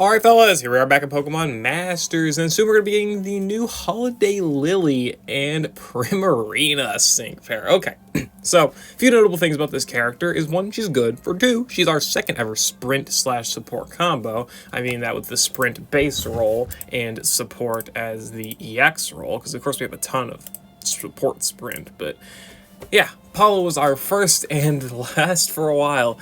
Alright fellas, here we are back at Pokemon Masters, and soon we're going to be getting the new Holiday Lillie and Primarina sync pair. Okay, so a few notable things about this character is one, she's good. For two, she's our second ever sprint/support combo. I mean that with the sprint base role and support as the EX role, because of course we have a ton of support sprint, but yeah, Paulo was our first and last for a while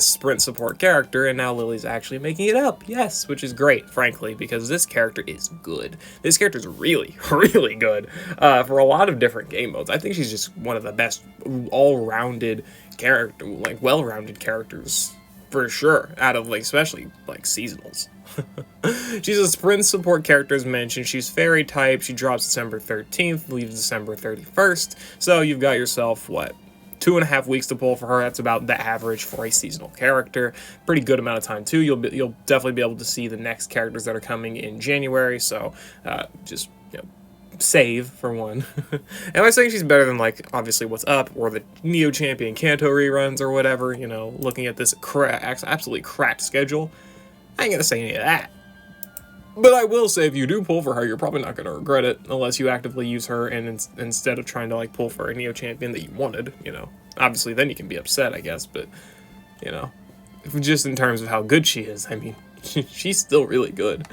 sprint support character, and now Lily's actually making it up, yes, which is great, frankly, because this character is good. This character is really, really good for a lot of different game modes. I think she's just one of the best all-rounded character, like well-rounded characters for sure, out of like especially like seasonals. She's a sprint support character as mentioned. She's fairy type. She drops December 13th, leaves December 31st. So you've got yourself, what, 2.5 weeks to pull for her. That's about the average for a seasonal character. Pretty good amount of time too. You'll definitely be able to see the next characters that are coming in January. So just, you know, save for one. Am I saying she's better than, like, obviously What's Up or the Neo Champion Kanto reruns or whatever, you know, looking at this absolutely cracked schedule? I ain't gonna say any of that. But I will say if you do pull for her, you're probably not gonna regret it unless you actively use her and instead of trying to, like, pull for a Neo Champion that you wanted, you know. Obviously, then you can be upset, I guess, but, you know, just in terms of how good she is, I mean, she's still really good.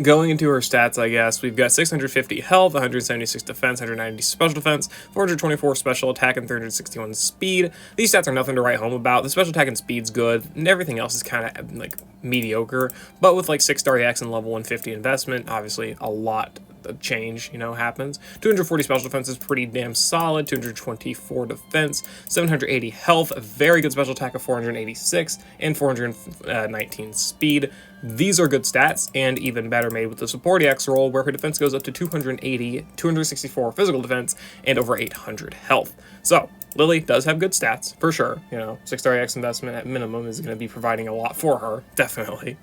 Going into her stats, I guess, we've got 650 health, 176 defense, 190 special defense, 424 special attack, and 361 speed. These stats are nothing to write home about. The special attack and speed's good, and everything else is kind of, like, mediocre. But with, like, 6-star EX and level 150 investment, obviously a lot of change, you know, happens. 240 special defense is pretty damn solid, 224 defense, 780 health, a very good special attack of 486, and 419 speed. These are good stats, and even better made with the support EX role, where her defense goes up to 280, 264 physical defense, and over 800 health. So, Lily does have good stats, for sure. You know, 6-star EX investment at minimum is going to be providing a lot for her, definitely.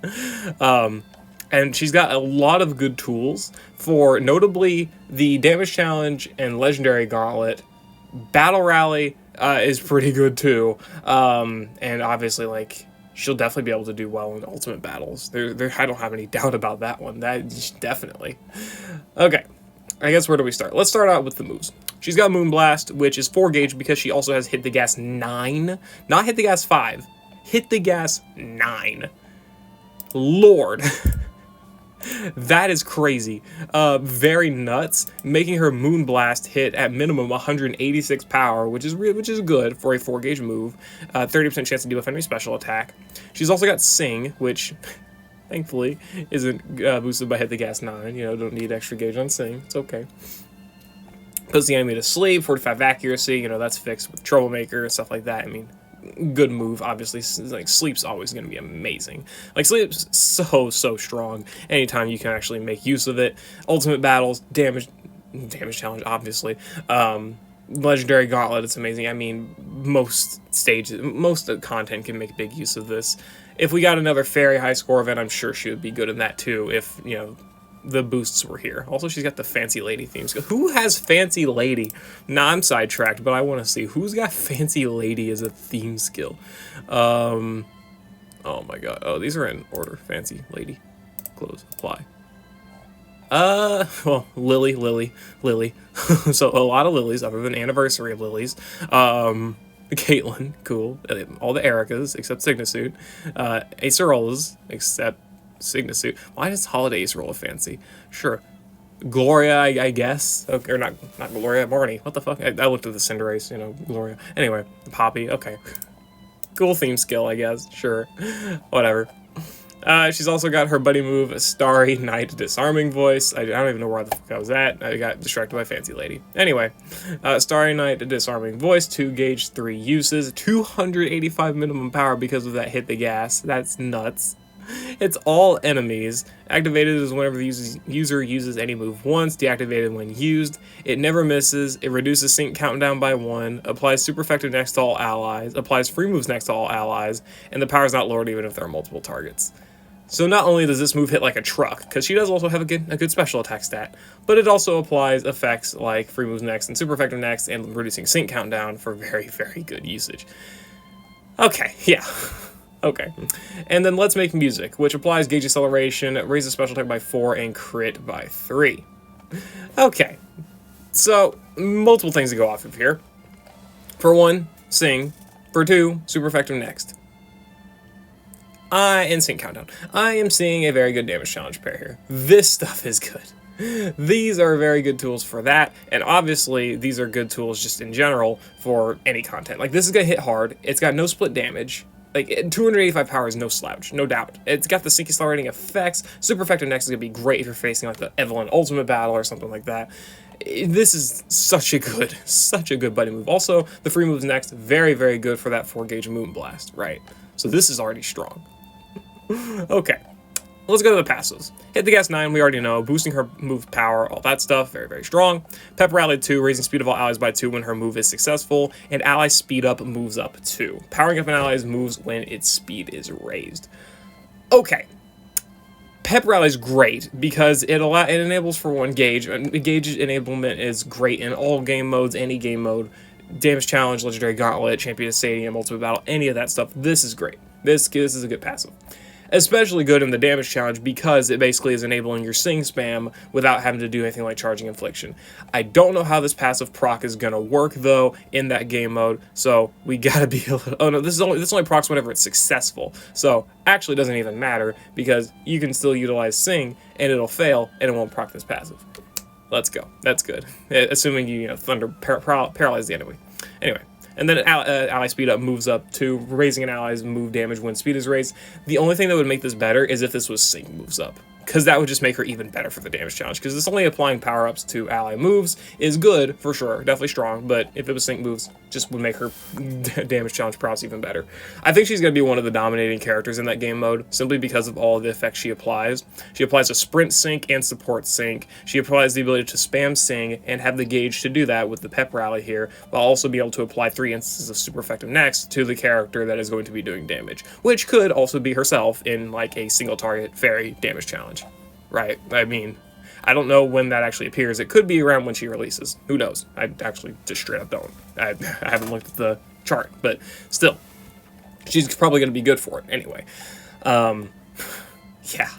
And she's got a lot of good tools for, notably, the Damage Challenge and Legendary Gauntlet. Battle Rally is pretty good, too. And obviously, like, she'll definitely be able to do well in Ultimate Battles. I don't have any doubt about that one. That, definitely. Okay, I guess where do we start? Let's start out with the moves. She's got Moonblast, which is 4 gauge because she also has Hit the Gas 9. Not Hit the Gas 5. Hit the Gas 9. Lord. That is crazy. Very nuts. Making her Moonblast hit at minimum 186 power, which is good for a 4 gauge move. 30% chance to deal with enemy special attack. She's also got Sing, which thankfully isn't boosted by Hit the Gas 9. You know, don't need extra gauge on Sing. It's okay. Puts the enemy to sleep. 45 accuracy. You know, that's fixed with Troublemaker and stuff like that. I mean, good move, obviously. Like, Sleep's always going to be amazing. Like, Sleep's so strong anytime you can actually make use of it. Ultimate Battles, damage challenge, obviously. Legendary Gauntlet, it's amazing. I mean, most stages, most content can make big use of this. If we got another Fairy high score event, I'm sure she would be good in that too, if, you know, the boosts were here. Also, she's got the Fancy Lady themes. Who has Fancy Lady? Nah, I'm sidetracked, but I want to see who's got Fancy Lady as a theme skill. Oh my god. Oh, these are in order. Fancy Lady. Close. Apply. Well, Lily. So, a lot of Lilies, other than Anniversary of Lilies. Caitlyn, cool. All the Ericas, except Signasuit. Acerolas, except Signasuit. Why does Holiday Acerola fancy? Sure. Gloria, I guess. Okay, or not Gloria, Marnie. What the fuck? I looked at the Cinderace, you know, Gloria. Anyway, Poppy, okay. Cool theme skill, I guess. Sure. Whatever. She's also got her buddy move, Starry Night Disarming Voice. I don't even know where the fuck I was at. I got distracted by Fancy Lady. Anyway, Starry Night Disarming Voice, 2 gauge, 3 uses, 285 minimum power because of that Hit the Gas. That's nuts. It's all enemies. Activated is whenever the user uses any move once. Deactivated when used. It never misses. It reduces sync countdown by 1. Applies super effective next to all allies. Applies free moves next to all allies. And the power is not lowered even if there are multiple targets. So not only does this move hit like a truck, because she does also have a good special attack stat, but it also applies effects like free moves next and super effective next and reducing sync countdown for very, very good usage. Okay, yeah. Okay. And then Let's Make Music, which applies gauge acceleration, raises special attack by 4, and crit by 3. Okay. So, multiple things to go off of here. For 1, Sing. For 2, super effective next. And Sync Countdown. I am seeing a very good damage challenge pair here. This stuff is good. These are very good tools for that, and obviously these are good tools just in general for any content. Like, this is going to hit hard. It's got no split damage. Like, 285 power is no slouch, no doubt. It's got the sync accelerating effects. Super effective next is going to be great if you're facing like the Evelyn Ultimate Battle or something like that. This is such a good buddy move. Also, the free moves next, very, very good for that 4 gauge Moonblast, right? So this is already strong. Okay, let's go to the passives. Hit the Gas 9, we already know. Boosting her move power, all that stuff, very, very strong. Pep Rally 2, raising speed of all allies by 2 when her move is successful. And ally speed up moves up 2. Powering up an ally's moves when its speed is raised. Okay. Pep Rally is great because it enables for 1 gauge. Gauge enablement is great in all game modes, any game mode. Damage Challenge, Legendary Gauntlet, Champion Stadium, Ultimate Battle, any of that stuff. This is great. This is a good passive. Especially good in the damage challenge because it basically is enabling your Sing spam without having to do anything like charging Infliction. I don't know how this passive proc is going to work though in that game mode, so we gotta be a little... Oh no, this only procs whenever it's successful, so actually it doesn't even matter because you can still utilize Sing and it'll fail and it won't proc this passive. Let's go. That's good. Assuming you Thunder paralyze the enemy. Anyway. And then ally speed up moves up to raising an ally's move damage when speed is raised. The only thing that would make this better is if this was sync moves up, because that would just make her even better for the damage challenge. Because this only applying power-ups to ally moves is good, for sure, definitely strong, but if it was sync moves, just would make her damage challenge prowess even better. I think she's going to be one of the dominating characters in that game mode, simply because of all the effects she applies. She applies a sprint sync and support sync. She applies the ability to spam Sing and have the gauge to do that with the Pep Rally here, while also be able to apply 3 instances of super effective next to the character that is going to be doing damage, which could also be herself in like a single target fairy damage challenge. Right, I mean, I don't know when that actually appears. It could be around when she releases. Who knows? I actually just straight up don't. I haven't looked at the chart, but still, she's probably going to be good for it anyway. Yeah.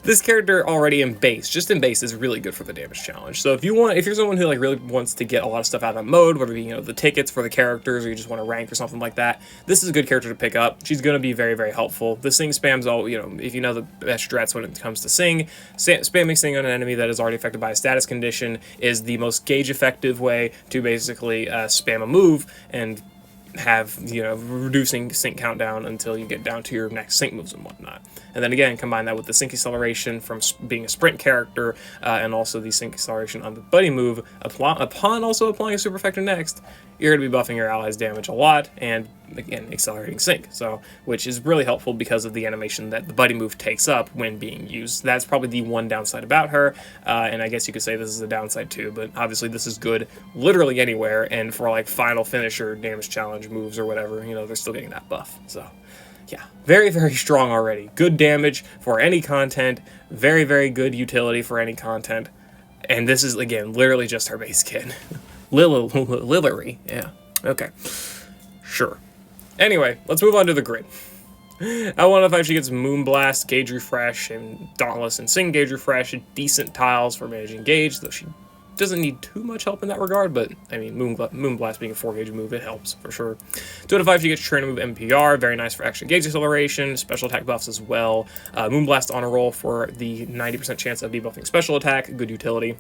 This character already in base, just in base, is really good for the damage challenge. So if you're someone who like really wants to get a lot of stuff out of that mode, whether it be the tickets for the characters or you just want to rank or something like that, this is a good character to pick up. She's going to be very, very helpful. The Sing spams all if you know the best strats when it comes to Sing, spamming Sing on an enemy that is already affected by a status condition is the most gauge effective way to basically spam a move and have reducing sync countdown until you get down to your next sync moves and whatnot. And then again, combine that with the sync acceleration from being a sprint character and also the sync acceleration on the buddy move upon also applying a super effective next, you're going to be buffing your allies damage a lot and again accelerating sync, so which is really helpful because of the animation that the buddy move takes up when being used. That's probably the one downside about her, and I guess you could say this is a downside too, but obviously this is good literally anywhere, and for like final finisher damage challenge moves or whatever, they're still getting that buff. So yeah, very, very strong already. Good damage for any content, very, very good utility for any content, and this is again literally just her base kit. Lillie, yeah, okay, sure. Anyway, let's move on to the grid. At 105, she gets Moonblast, Gauge Refresh, and Dauntless and Sing Gauge Refresh, decent tiles for managing Gauge, though she doesn't need too much help in that regard, but I mean, Moonblast being a 4-gauge move, it helps for sure. 2 out of 5, she gets Trainer Move MPR, very nice for extra gauge acceleration, special attack buffs as well. Moonblast on a roll for the 90% chance of debuffing special attack, good utility.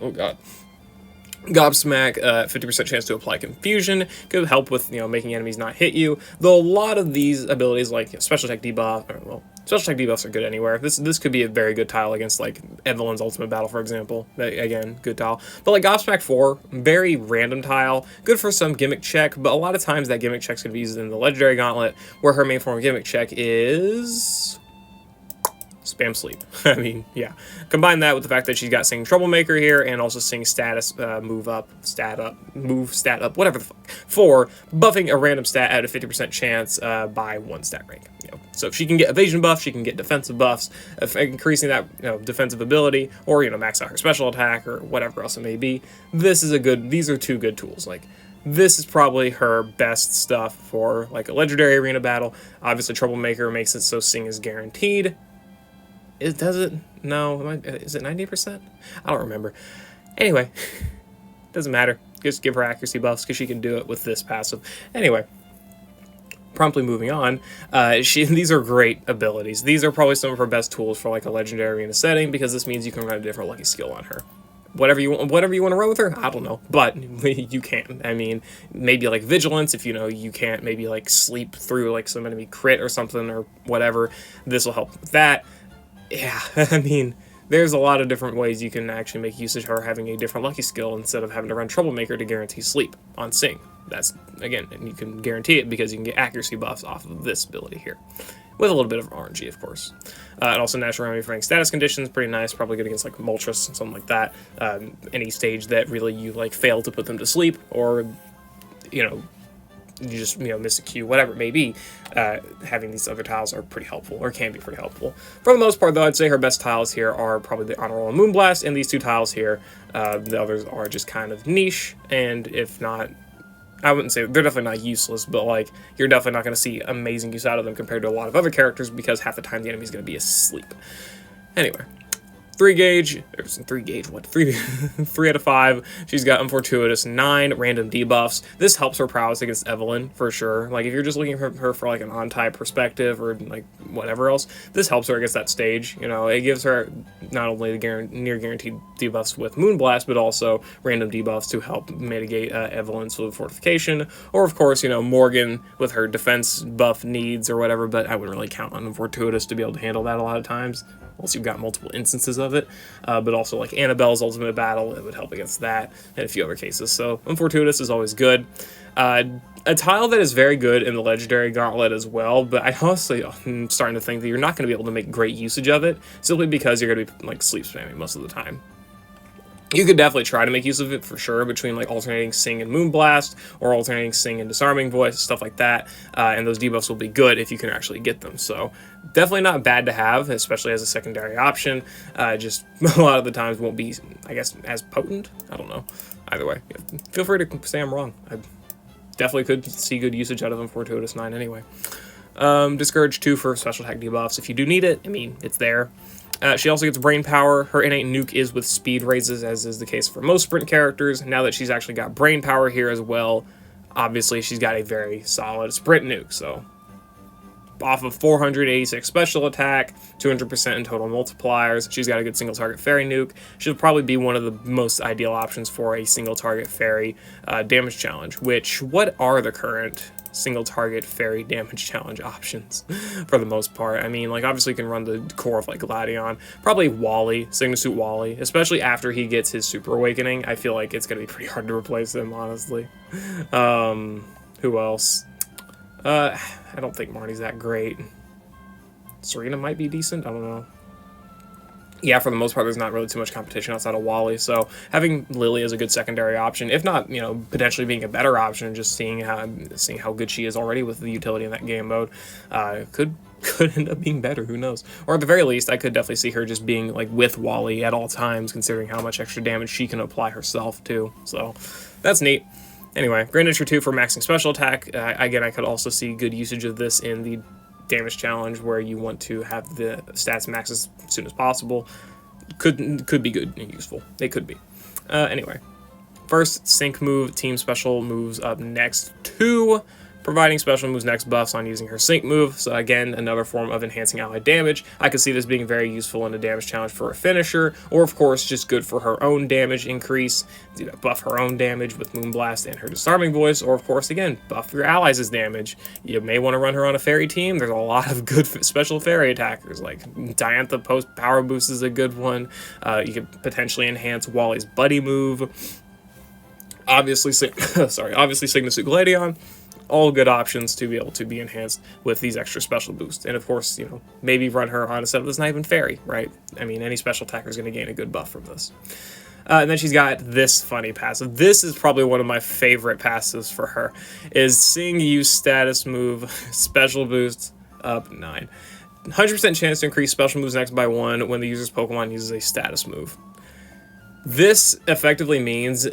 Oh god. Gobsmack, 50% chance to apply confusion, could help with making enemies not hit you. Though a lot of these abilities, like special attack debuff, special attack debuffs are good anywhere. This could be a very good tile against like Evelyn's Ultimate Battle, for example. Again, good tile. But like Gobsmack 4, very random tile, good for some gimmick check, but a lot of times that gimmick check's gonna be used in the Legendary Gauntlet, where her main form of gimmick check is spam sleep. I mean, yeah. Combine that with the fact that she's got Sing Troublemaker here and also Sing status move up, stat up, whatever the fuck, for buffing a random stat at a 50% chance by 1 stat rank. So if she can get evasion buff, she can get defensive buffs, increasing that defensive ability, or max out her special attack or whatever else it may be. These are 2 good tools. Like this is probably her best stuff for like a legendary arena battle. Obviously, Troublemaker makes it so Sing is guaranteed. It does it? No, is it 90%? I don't remember. Anyway, doesn't matter. Just give her accuracy buffs because she can do it with this passive. Anyway, promptly moving on. These are great abilities. These are probably some of her best tools for like a legendary arena setting because this means you can run a different lucky skill on her. Whatever you want to run with her, I don't know, but you can. I mean, maybe like vigilance if you can't maybe like sleep through like some enemy crit or something or whatever. This will help with that. Yeah, I mean, there's a lot of different ways you can actually make use of her having a different lucky skill instead of having to run Troublemaker to guarantee sleep on Sing. That's, again, and you can guarantee it because you can get accuracy buffs off of this ability here. With a little bit of RNG, of course. And also Natural Remedy for any status conditions, pretty nice, probably good against like Moltres and something like that. Any stage that really you like fail to put them to sleep, or, you just, miss a cue, whatever it may be, having these other tiles are pretty helpful, or can be pretty helpful. For the most part, though, I'd say her best tiles here are probably the Honor Roll and Moonblast, and these two tiles here. The others are just kind of niche, and if not, I wouldn't say, they're definitely not useless, but, like, you're definitely not going to see amazing use out of them compared to a lot of other characters, because half the time the enemy's going to be asleep. Anyway. 3 gauge, 3 out of 5. She's got Unfortuitous, 9 random debuffs. This helps her prowess against Evelyn, for sure. Like, if you're just looking for her for, like, an on-type perspective or, like, whatever else, this helps her against that stage. It gives her not only the near guaranteed debuffs with Moonblast, but also random debuffs to help mitigate Evelyn's Fluid Fortification. Or, of course, Morgan with her defense buff needs or whatever, but I wouldn't really count on Unfortuitous to be able to handle that a lot of times. Unless you've got multiple instances of it, but also like Annabelle's Ultimate Battle, it would help against that, and a few other cases. So Unfortuitous is always good. A tile that is very good in the Legendary Gauntlet as well, but I honestly am starting to think that you're not going to be able to make great usage of it, simply because you're going to be like sleep spamming most of the time. You could definitely try to make use of it for sure, between like alternating Sing and Moonblast, or alternating Sing and Disarming Voice, stuff like that, and those debuffs will be good if you can actually get them. So definitely not bad to have, especially as a secondary option. Just a lot of the times won't be, I guess, as potent. I don't know. Either way, feel free to say I'm wrong. I definitely could see good usage out of Unfortuitous 9 anyway. Discourage 2 for special attack debuffs. If you do need it, I mean, it's there. She also gets Brain Power. Her innate nuke is with speed raises, as is the case for most sprint characters. Now that she's actually got Brain Power here as well, obviously she's got a very solid sprint nuke. So off of 486 special attack, 200% in total multipliers, she's got a good single target fairy nuke. She'll probably be one of the most ideal options for a single target fairy damage challenge, which, what are the current single target fairy damage challenge options for the most part? I mean, like, obviously you can run the core of like Gladion, probably Wally, Signasuit Wally, especially after he gets his Super Awakening. I feel like it's gonna be pretty hard to replace him, honestly. Who else? I don't think Marnie's that great. Serena might be decent, I don't know. Yeah, for the most part, there's not really too much competition outside of Wally, so having Lillie as a good secondary option, if not, potentially being a better option, just seeing how good she is already with the utility in that game mode, could end up being better, who knows. Or at the very least, I could definitely see her just being like with Wally at all times, considering how much extra damage she can apply herself too, so that's neat. Anyway, Grand Nature 2 for maxing special attack. Again, I could also see good usage of this in the damage challenge where you want to have the stats max as soon as possible. Could be good and useful. They could be. Anyway, first sync move, team special moves up next. 2, providing special moves next buffs on using her sync move. So again, another form of enhancing allied damage. I could see this being very useful in a damage challenge for a finisher, or of course just good for her own damage increase. Buff her own damage with Moonblast and her Disarming Voice, or of course again, buff your allies' damage. You may want to run her on a fairy team. There's a lot of good special fairy attackers, like Diantha Post Power Boost is a good one. You could potentially enhance Wally's Buddy move. Obviously Signasuit Gladion. All good options to be able to be enhanced with these extra special boosts. And of course, maybe run her on a set that's not even fairy, right? I mean, any special attacker is going to gain a good buff from this. And then she's got this funny passive. This is probably one of my favorite passives for her, is seeing use status move, special boost up 9. 100% chance to increase special moves next by 1 when the user's Pokemon uses a status move. This effectively means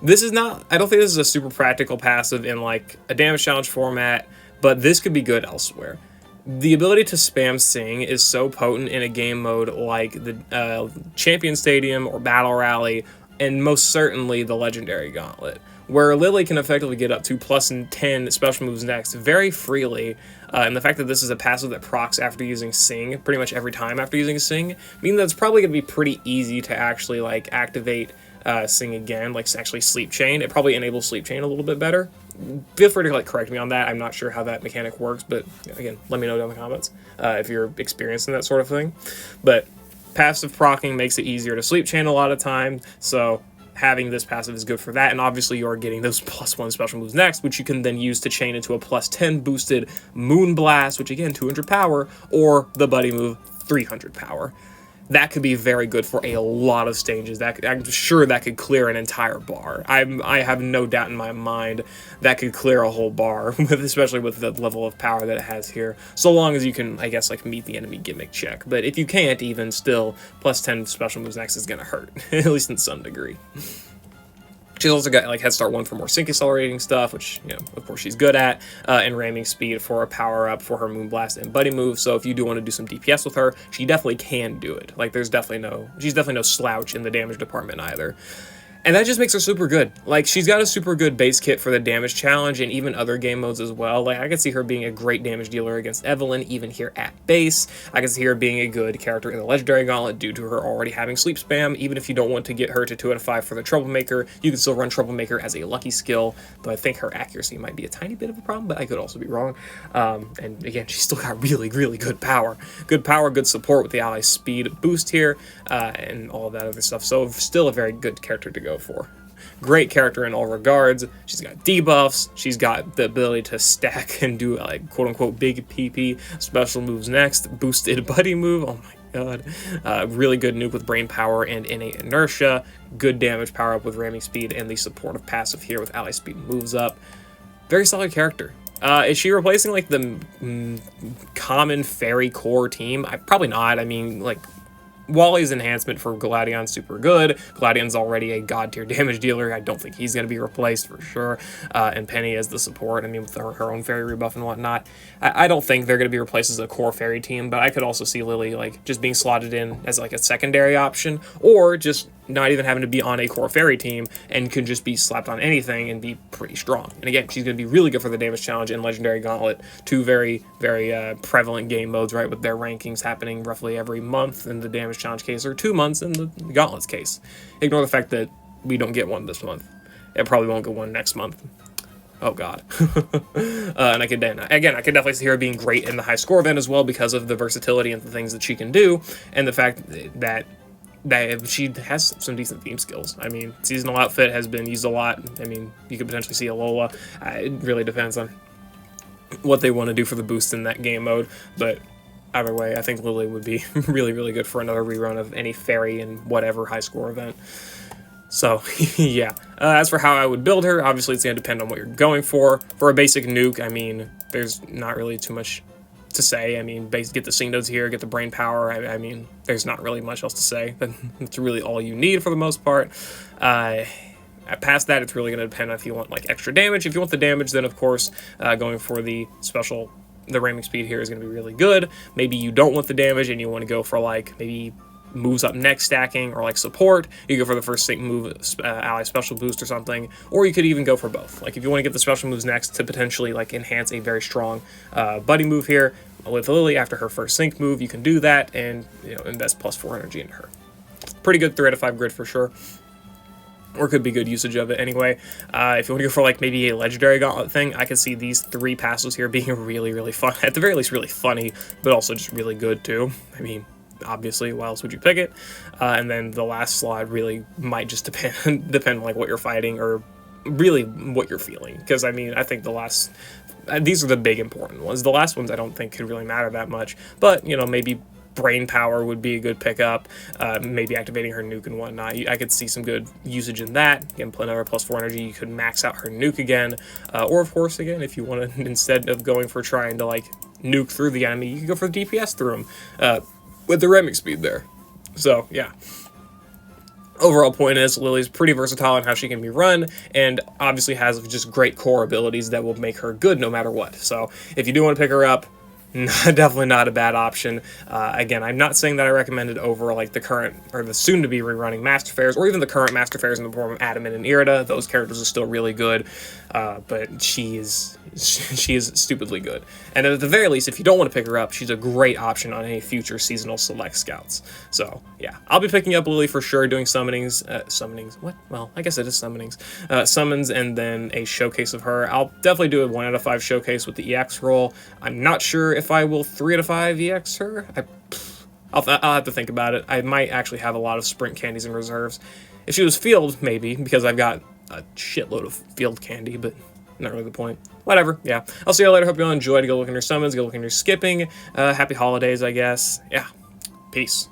This is not, I don't think this is a super practical passive in like a damage challenge format, but this could be good elsewhere. The ability to spam Sing is so potent in a game mode like the Champion Stadium or Battle Rally, and most certainly the Legendary Gauntlet, where Lillie can effectively get up to plus 10 special moves next very freely, and the fact that this is a passive that procs after using Sing pretty much every time after using Sing means that it's probably going to be pretty easy to actually like activate Sing again, like actually Sleep Chain. It probably enables Sleep Chain a little bit better. Feel free to like correct me on that. I'm not sure how that mechanic works, but again, let me know down in the comments if you're experiencing that sort of thing. But passive proccing makes it easier to Sleep Chain a lot of time, so having this passive is good for that, and obviously you're getting those +1 special moves next, which you can then use to chain into a +10 boosted Moon Blast, which again, 200 power, or the buddy move, 300 power. That could be very good for a lot of stages. I'm sure that could clear an entire bar. I have no doubt in my mind that could clear a whole bar, especially with the level of power that it has here. So long as you can, I guess, like meet the enemy gimmick check. But if you can't, even still, +10 special moves next is gonna hurt, at least in some degree. She's also got like Head Start 1 for more sync accelerating stuff, which, you know, of course she's good at, and ramming speed for a power up for her Moonblast and Buddy move. So if you do want to do some DPS with her, she definitely can do it. Like she's definitely no slouch in the damage department either. And that just makes her super good. Like, she's got a super good base kit for the damage challenge and even other game modes as well. Like, I could see her being a great damage dealer against Evelyn, even here at base. I could see her being a good character in the Legendary Gauntlet due to her already having Sleep Spam. Even if you don't want to get her to 2 out of 5 for the Troublemaker, you can still run Troublemaker as a lucky skill, though I think her accuracy might be a tiny bit of a problem, but I could also be wrong. And again, she's still got really, really good power. Good power, good support with the ally speed boost here, and all of that other stuff. So still a very good character to go for. Great character in all regards. She's got debuffs. She's got the ability to stack and do like quote-unquote big PP special moves next. Boosted buddy move. Oh my god. Really good nuke with brain power and innate inertia. Good damage power up with ramming speed and the supportive passive here with ally speed moves up. Very solid character. Is she replacing like the common fairy core team? Probably not. I mean, like, Wally's enhancement for Gladion's super good. Gladion's already a god tier damage dealer. I don't think he's going to be replaced for sure. And Penny as the support, I mean, with her own fairy rebuff and whatnot. I don't think they're going to be replaced as a core fairy team, but I could also see Lillie like just being slotted in as like a secondary option, or just not even having to be on a core fairy team and could just be slapped on anything and be pretty strong. And again, she's going to be really good for the damage challenge and Legendary Gauntlet, two very, very prevalent game modes, right, with their rankings happening roughly every month in the damage challenge case, or 2 months in the Gauntlet's case. Ignore the fact that we don't get one this month. It probably won't get one next month. Oh god. And I could definitely see her being great in the high score event as well because of the versatility and the things that she can do, and the fact that she has some decent theme skills. I mean, seasonal outfit has been used a lot. I mean, you could potentially see a Lola. It really depends on what they want to do for the boost in that game mode, but either way, I think Lillie would be really, really good for another rerun of any fairy in whatever high score event. So, yeah. As for how I would build her, obviously it's going to depend on what you're going for. For a basic nuke, I mean, there's not really too much to say. I mean, get the Sing Nodes here, get the brain power. I mean, there's not really much else to say. That's really all you need for the most part. Past that, it's really going to depend on if you want like extra damage. If you want the damage, then of course, going for the ramming speed here is going to be really good. Maybe you don't want the damage and you want to go for like maybe moves up next stacking or like support. You go for the first sync move, ally special boost or something, or you could even go for both. Like if you want to get the special moves next to potentially like enhance a very strong buddy move here with Lillie after her first sync move, you can do that and, you know, invest +4 energy into her. Pretty good 3 out of 5 grid for sure. Or could be good usage of it anyway. If you want to go for like maybe a Legendary Gauntlet thing, I could see these 3 passives here being really, really fun. At the very least, really funny, but also just really good too. I mean, obviously, why else would you pick it? And then the last slot really might just depend on like what you're fighting or really what you're feeling. Because I mean, I think these are the big important ones. The last ones I don't think could really matter that much. But, you know, maybe brain power would be a good pickup, maybe activating her nuke and whatnot. I could see some good usage in that. Again, another +4 energy, you could max out her nuke again. Or of course, again, if you want to, instead of going for trying to like nuke through the enemy, you could go for the DPS through them with the ramming speed there. So, yeah. Overall point is Lillie's pretty versatile in how she can be run, and obviously has just great core abilities that will make her good no matter what. So if you do want to pick her up, definitely not a bad option. Again, I'm not saying that I recommend it over like the current or the soon-to-be rerunning Master Fairs, or even the current Master Fairs in the form of Datamine and Eriott. Those characters are still really good, but she is stupidly good. And at the very least, if you don't want to pick her up, she's a great option on any future seasonal select scouts. So yeah, I'll be picking up Lillie for sure, doing summonings. What? Well, I guess it is summonings. Summons, and then a showcase of her. I'll definitely do a 1 out of 5 showcase with the EX roll. I'm not sure if I will 3 out of 5 EX her. I'll have to think about it. I might actually have a lot of sprint candies in reserves. If she was field, maybe, because I've got a shitload of field candy, but not really the point. Whatever, yeah. I'll see you later. Hope you all enjoyed. Go look in your summons, go look in your skipping. Happy holidays, I guess. Yeah, peace.